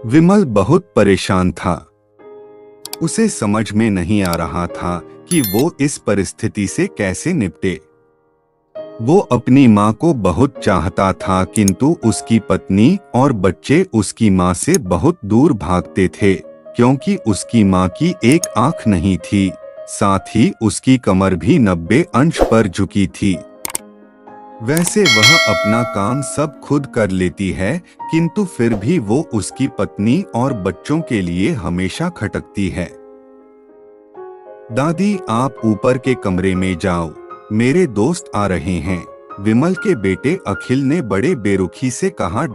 विमल बहुत परेशान था। उसे समझ में नहीं आ रहा था कि वो इस परिस्थिति से कैसे निपटे। वो अपनी माँ को बहुत चाहता था, किंतु उसकी पत्नी और बच्चे उसकी माँ से बहुत दूर भागते थे, क्योंकि उसकी माँ की एक आंख नहीं थी, साथ ही उसकी कमर भी 90 अंश पर झुकी थी। वैसे वह अपना काम सब खुद कर लेती है, किंतु फिर भी वो उसकी पत्नी और बच्चों के लिए हमेशा खटकती है। दादी, आप ऊपर के कमरे में जाओ, मेरे दोस्त आ रहे हैं, विमल के बेटे अखिल ने बड़े बेरुखी से कहा।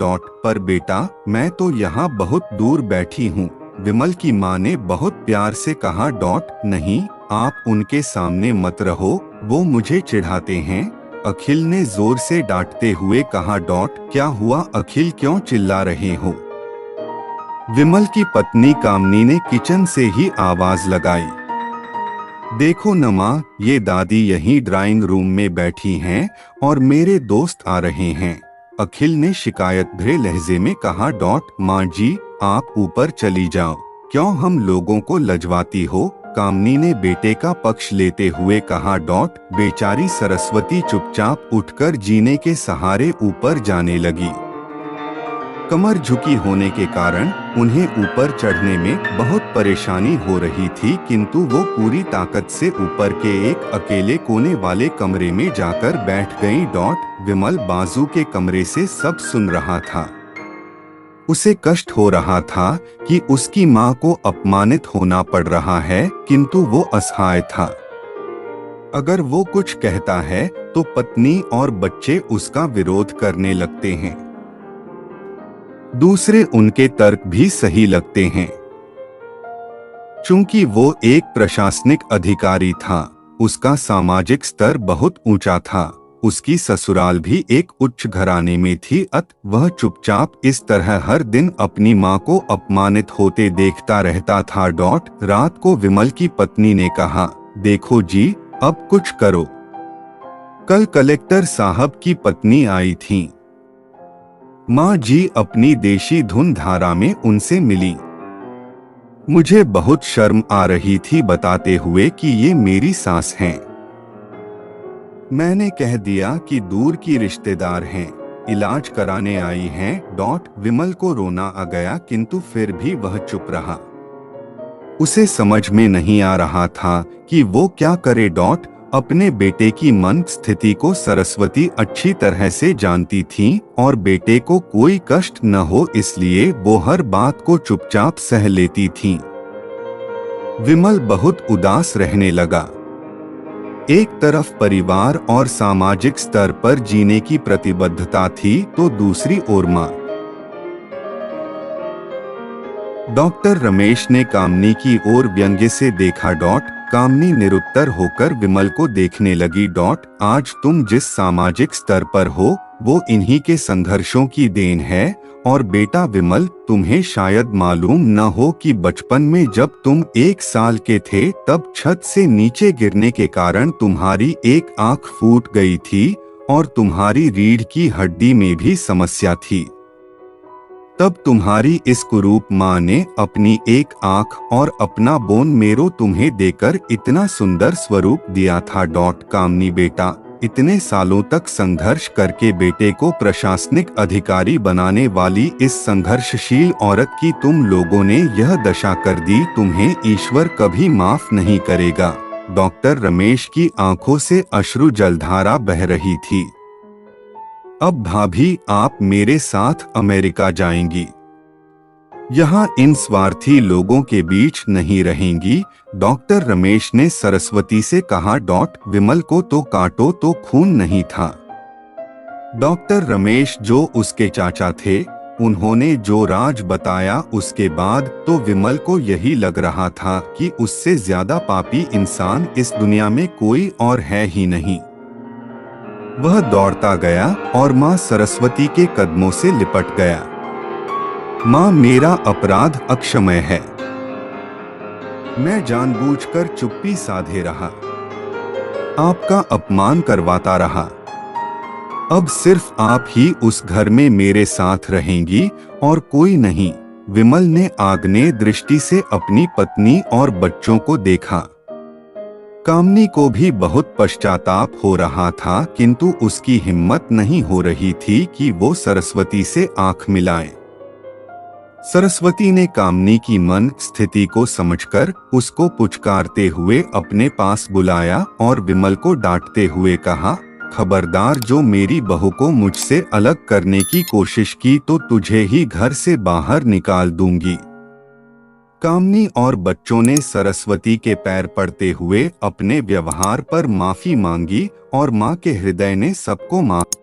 पर बेटा, मैं तो यहाँ बहुत दूर बैठी हूँ, विमल की माँ ने बहुत प्यार से कहा। नहीं, आप उनके सामने मत रहो, वो मुझे चिढ़ाते हैं, अखिल ने जोर से डांटते हुए कहा। क्या हुआ अखिल, क्यों चिल्ला रहे हो? विमल की पत्नी कामनी ने किचन से ही आवाज लगाई। देखो न माँ, ये दादी यहीं ड्राइंग रूम में बैठी हैं और मेरे दोस्त आ रहे हैं, अखिल ने शिकायत भरे लहजे में कहा। माँ जी, आप ऊपर चली जाओ, क्यों हम लोगों को लजवाती हो, कामनी ने बेटे का पक्ष लेते हुए कहा। बेचारी सरस्वती चुपचाप उठकर जीने के सहारे ऊपर जाने लगी। कमर झुकी होने के कारण उन्हें ऊपर चढ़ने में बहुत परेशानी हो रही थी, किंतु वो पूरी ताकत से ऊपर के एक अकेले कोने वाले कमरे में जाकर बैठ गईं। विमल बाजू के कमरे से सब सुन रहा था। उसे कष्ट हो रहा था कि उसकी माँ को अपमानित होना पड़ रहा है, किंतु वो असहाय था। अगर वो कुछ कहता है तो पत्नी और बच्चे उसका विरोध करने लगते हैं। दूसरे उनके तर्क भी सही लगते हैं। चूंकि वो एक प्रशासनिक अधिकारी था, उसका सामाजिक स्तर बहुत ऊंचा था, उसकी ससुराल भी एक उच्च घराने में थी, वह चुपचाप इस तरह हर दिन अपनी माँ को अपमानित होते देखता रहता था। रात को विमल की पत्नी ने कहा, देखो जी, अब कुछ करो। कल कलेक्टर साहब की पत्नी आई थी। माँ जी अपनी देशी धुन धारा में उनसे मिली। मुझे बहुत शर्म आ रही थी बताते हुए कि ये मेरी सास हैं। मैंने कह दिया कि दूर की रिश्तेदार हैं, इलाज कराने आई हैं। विमल को रोना आ गया, किंतु फिर भी वह चुप रहा। उसे समझ में नहीं आ रहा था कि वो क्या करे। अपने बेटे की मन स्थिति को सरस्वती अच्छी तरह से जानती थी और बेटे को कोई कष्ट न हो इसलिए वो हर बात को चुपचाप सह लेती थी। विमल बहुत उदास रहने लगा। एक तरफ परिवार और सामाजिक स्तर पर जीने की प्रतिबद्धता थी, तो दूसरी ओर माँ। डॉक्टर रमेश ने कामनी की ओर व्यंग्य से देखा। कामनी निरुत्तर होकर विमल को देखने लगी। आज तुम जिस सामाजिक स्तर पर हो वो इन्हीं के संघर्षों की देन है। और बेटा विमल, तुम्हें शायद मालूम न हो कि बचपन में जब तुम 1 साल के थे तब छत से नीचे गिरने के कारण तुम्हारी एक आंख फूट गई थी और तुम्हारी रीढ़ की हड्डी में भी समस्या थी। तब तुम्हारी इस कुरूप माँ ने अपनी एक आंख और अपना बोन मेरो तुम्हें देकर इतना सुंदर स्वरूप दिया था। कामनी बेटा, इतने सालों तक संघर्ष करके बेटे को प्रशासनिक अधिकारी बनाने वाली इस संघर्षशील औरत की तुम लोगों ने यह दशा कर दी, तुम्हें ईश्वर कभी माफ नहीं करेगा। डॉक्टर रमेश की आंखों से अश्रु जलधारा बह रही थी। अब भाभी, आप मेरे साथ अमेरिका जाएंगी, यहाँ इन स्वार्थी लोगों के बीच नहीं रहेंगी, डॉक्टर रमेश ने सरस्वती से कहा। विमल को तो काटो तो खून नहीं था। डॉक्टर रमेश जो उसके चाचा थे, उन्होंने जो राज बताया उसके बाद तो विमल को यही लग रहा था कि उससे ज्यादा पापी इंसान इस दुनिया में कोई और है ही नहीं। वह दौड़ता गया और माँ सरस्वती के कदमों से लिपट गया। माँ, मेरा अपराध अक्षम्य है, मैं जानबूझकर चुप्पी साधे रहा, आपका अपमान करवाता रहा। अब सिर्फ आप ही उस घर में मेरे साथ रहेंगी और कोई नहीं। विमल ने आग्नेय दृष्टि से अपनी पत्नी और बच्चों को देखा। कामनी को भी बहुत पश्चाताप हो रहा था, किंतु उसकी हिम्मत नहीं हो रही थी कि वो सरस्वती से आंख मिलाए। सरस्वती ने कामनी की मन स्थिति को समझकर उसको पुचकारते हुए अपने पास बुलाया और विमल को डांटते हुए कहा, खबरदार, जो मेरी बहू को मुझसे अलग करने की कोशिश की तो तुझे ही घर से बाहर निकाल दूंगी। कामनी और बच्चों ने सरस्वती के पैर पड़ते हुए अपने व्यवहार पर माफी मांगी और मां के हृदय ने सबको माफ